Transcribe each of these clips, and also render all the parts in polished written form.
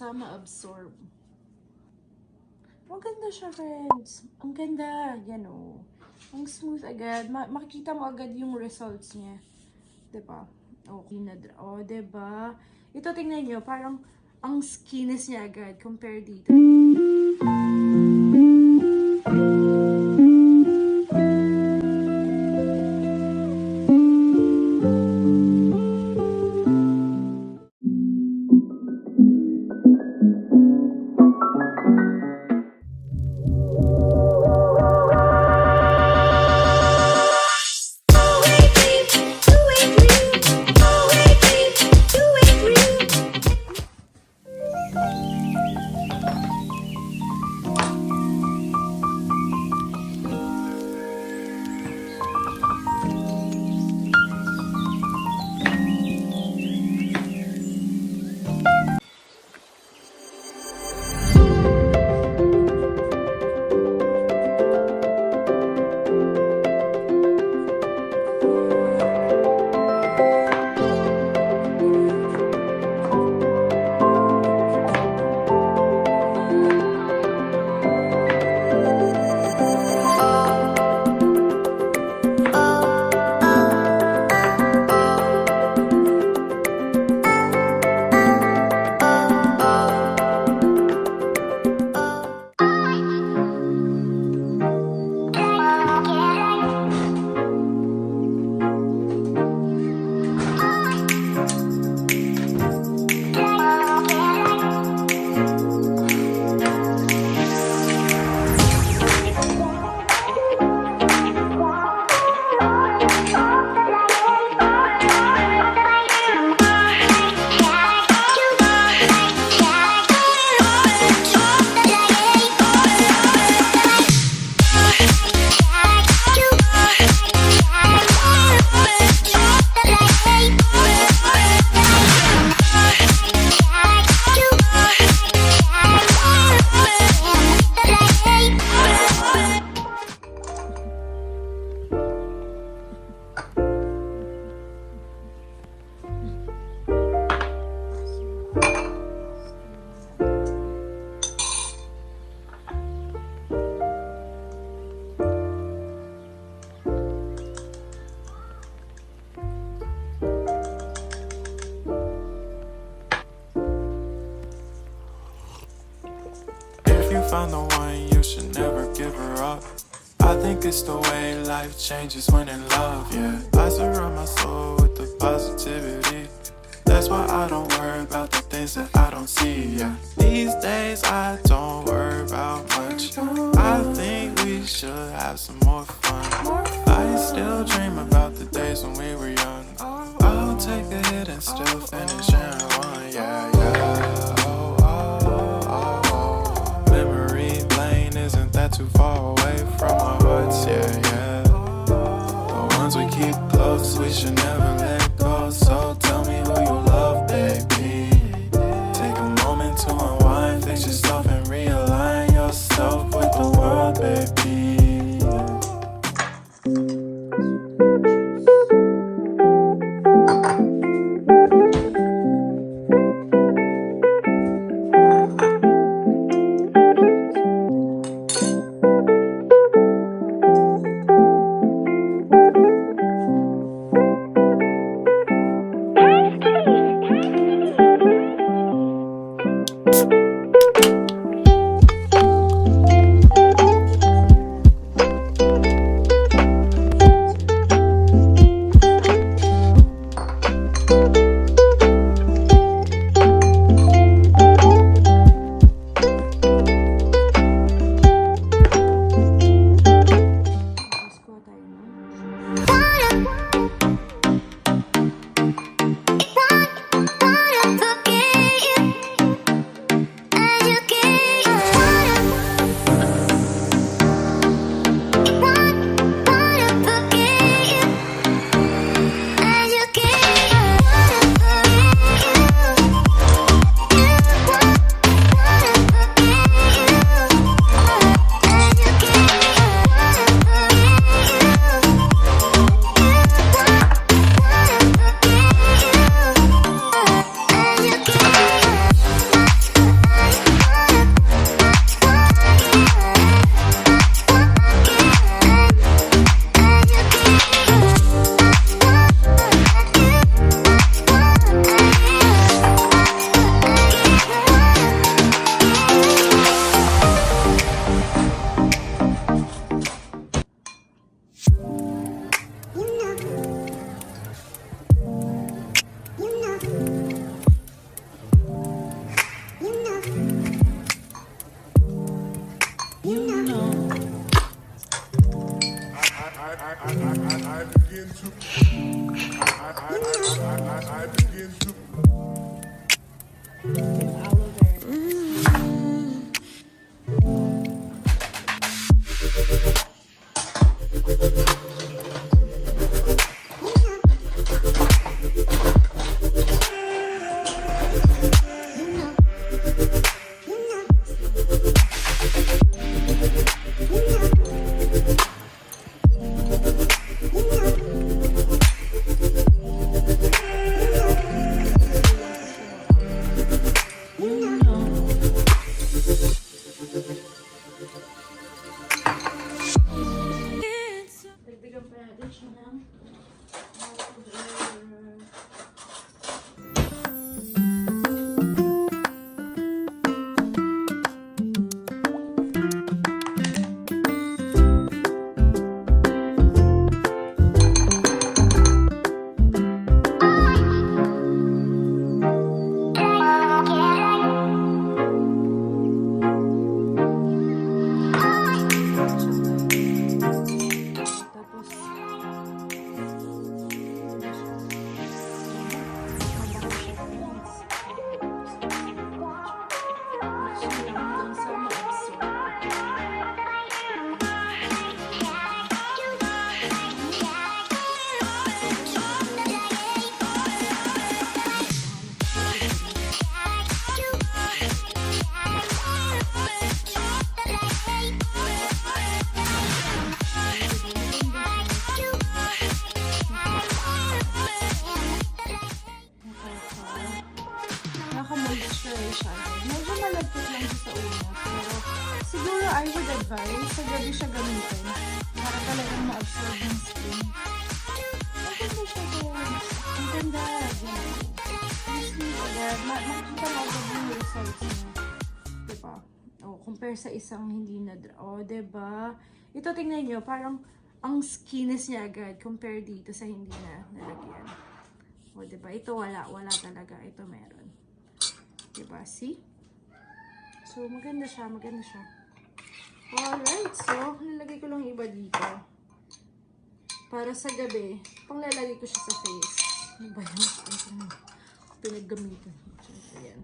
siya ma-absorb. Ang ganda siya, friends. Ang ganda. Yan o. Ang smooth agad. Makikita mo agad yung results niya. Diba? Okay na. O, diba? Ito, tingnan nyo. Parang ang skinless niya agad compared dito. Found the one, you should never give her up. I think it's the way life changes when in love, yeah. I surround my soul with the positivity. That's why I don't worry about the things that I don't see, yeah. These days I don't worry about much. I think we should have some more fun. I still dream about the days when we were young. I'll take a hit and still finish and one, yeah, yeah. Isn't that too far away from our hearts, yeah, yeah. The ones we keep close, we should never let go. So tell me who you love, baby. Take a moment to unwind, fix yourself and realign yourself with the world, baby. You know. I begin to Aloe Vera. Dagdagan pa natin siya ng aloe vera. Tapos, naka-moisturize siya. Medyo malagkit lang siya sa una. Pero siguro I would advise sa gabi siya gamitin para talagang ma-absorb ng skin. Maganda siya guys. Ang ganda. Honestly, agad. Makikita mo agad yung results niya. Diba? O, compare sa isang hindi na o, diba? Ito tingnan nyo, parang ang skinniness niya agad compare dito sa hindi na nalagyan. O, diba? Ito wala talaga. Ito meron. Diba? See? So, maganda siya. Alright. So, nilagay ko lang iba dito. Para sa gabi, panglalagay ko siya sa face. Ano ba yan? Pinaggamitan. Ayan.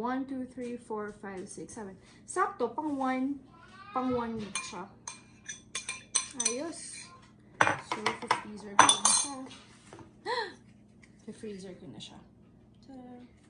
One, 2, 3, 4, 5, 6, 7. Sakto, pang 1 week siya. Ayos. So, freezer ko na siya. Freezer ko na siya. Ta-da!